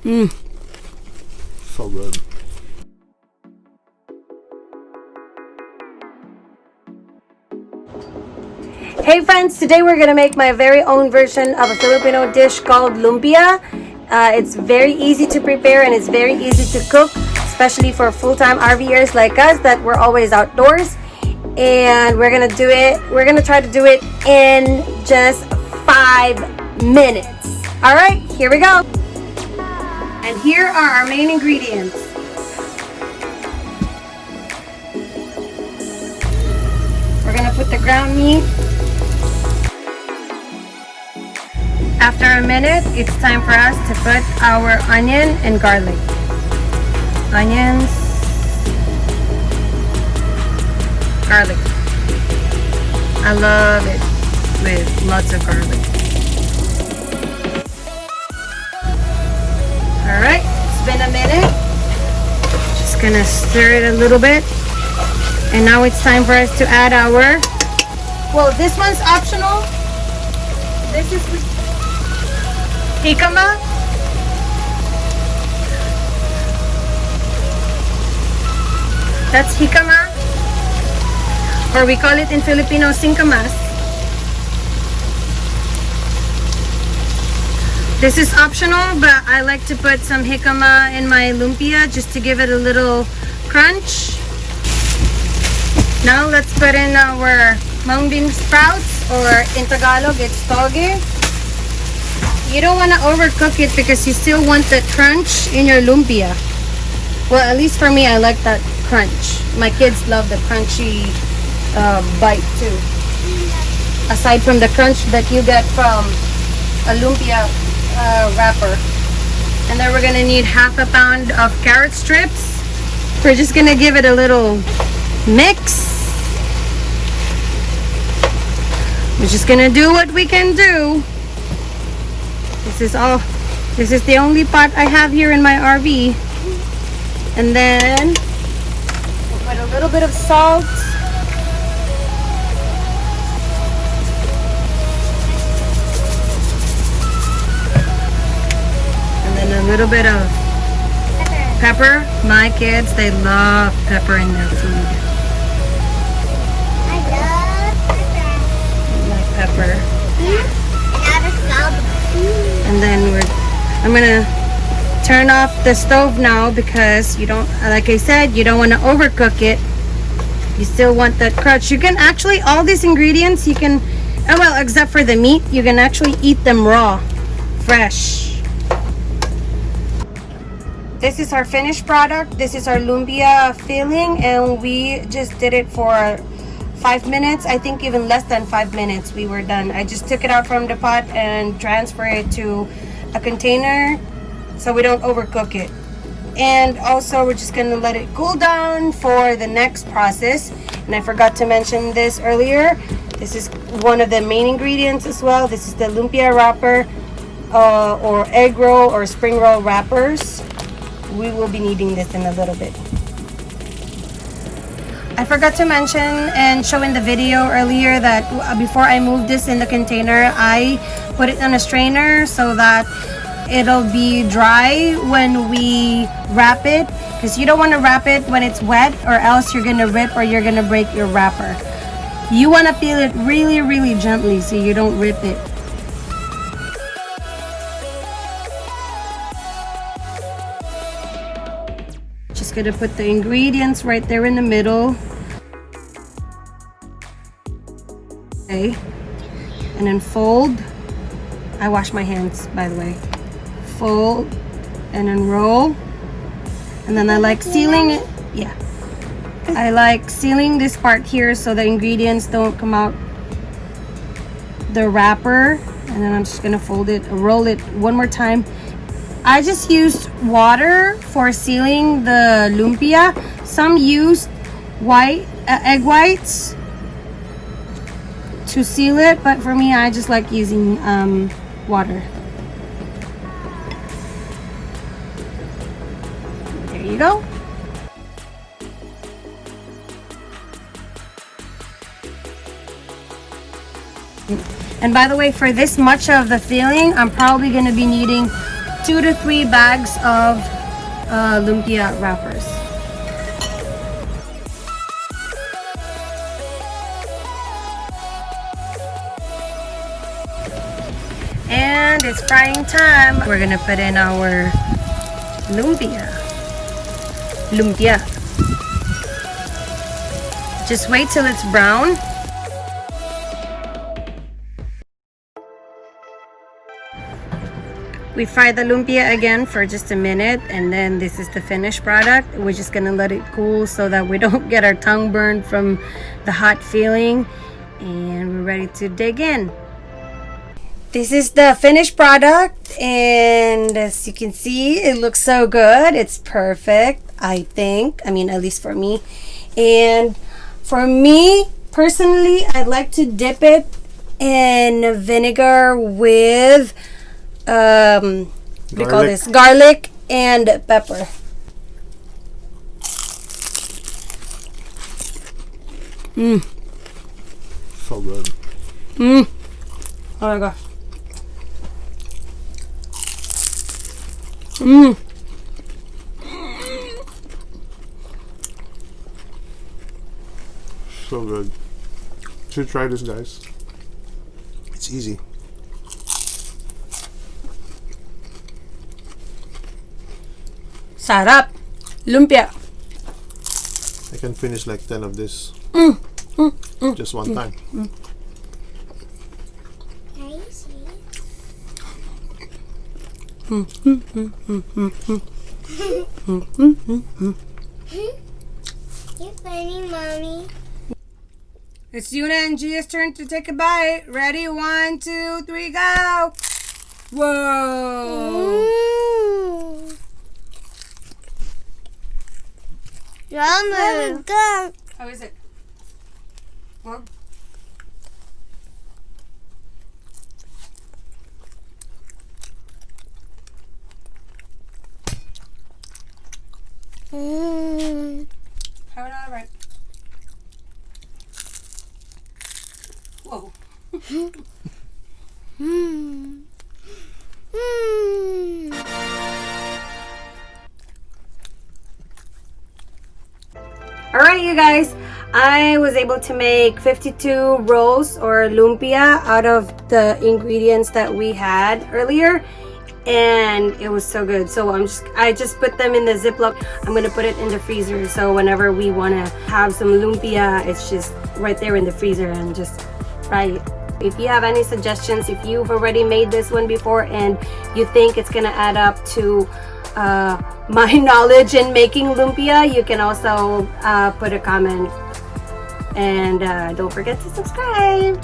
So good. Hey friends, today we're gonna make my very own version of a Filipino dish called lumpia. It's very easy to prepare and it's very easy to cook, especially for full-time RVers like us that we're always outdoors. And we're gonna try to do it in just 5 minutes. All right, here we go. And here are our main ingredients. We're gonna put the ground meat. After a minute, it's time for us to put our onion and garlic. Onions, garlic. I love it with lots of garlic. Alright, it's been a minute. Just gonna stir it a little bit. And now it's time for us to add our, well, this one's optional. This is jicama. That's jicama, or we call it in Filipino singkamas. This is optional, but I like to put some jicama in my lumpia just to give it a little crunch. Now let's put in our mung bean sprouts, or in Tagalog it's toge. You don't want to overcook it because you still want the crunch in your lumpia. Well, at least for me, I like that crunch. My kids love the crunchy bite too. Aside from the crunch that you get from a lumpia wrapper. And then we're gonna need half a pound of carrot strips. We're just gonna give it a little mix. We're just gonna do what we can do. This is the only pot I have here in my RV. And then we'll put a little bit of salt. And then a little bit of pepper. My kids, they love pepper in their food. I love pepper. I like pepper. And And then I'm gonna turn off the stove now because you don't, like I said, you don't want to overcook it. You still want that crunch. You can actually, all these ingredients you can, oh well, except for the meat, you can actually eat them raw, fresh. This is our finished product. This is our lumpia filling, and we just did it for 5 minutes. I think even less than 5 minutes we were done. I just took it out from the pot and transfer it to a container so we don't overcook it. And also we're just gonna let it cool down for the next process. And I forgot to mention this earlier. This is one of the main ingredients as well. This is the lumpia wrapper or egg roll or spring roll wrappers. We will be needing this in a little bit. I forgot to mention and show in the video earlier that before I moved this in the container, I put it on a strainer so that it'll be dry when we wrap it, because you don't want to wrap it when it's wet or else you're gonna rip or you're gonna break your wrapper. You want to peel it really, really gently so you don't rip it. Just gonna put the ingredients right there in the middle. Okay, and then fold. I wash my hands, by the way. Fold and then roll. And then I like sealing it. Yeah, I like sealing this part here so the ingredients don't come out the wrapper. And then I'm just gonna fold it, roll it one more time. I just used water for sealing the lumpia. Some used egg whites to seal it, but for me, I just like using water. There you go. And by the way, for this much of the filling, I'm probably going to be needing 2 to 3 bags of lumpia wrappers. And it's frying time. We're gonna put in our lumpia. Just wait till it's brown. We fry the lumpia again for just a minute, and then this is the finished product. We're just gonna let it cool so that we don't get our tongue burned from the hot feeling, and we're ready to dig in. This is the finished product, and as you can see, it looks so good. It's perfect, I think. I mean, at least for me. And for me personally, I'd like to dip it in vinegar with what do you call this? Garlic and pepper. So good. Oh my gosh. So good. Should try this, guys. It's easy. Sarap. Lumpia. I can finish like 10 of this. Just one time. Can you see? You're funny, Mommy. It's Yuna and Gia's turn to take a bite. Ready? 1, 2, 3, go! Whoa! Yummy. Good. How is it? Well, how it all right? Whoa. Alright, you guys, I was able to make 52 rolls or lumpia out of the ingredients that we had earlier, and it was so good. So I just put them in the Ziploc. I'm gonna put it in the freezer, so whenever we want to have some lumpia, it's just right there in the freezer and just fry it. If you have any suggestions, if you've already made this one before and you think it's gonna add up to my knowledge in making lumpia, you can also put a comment, and don't forget to subscribe.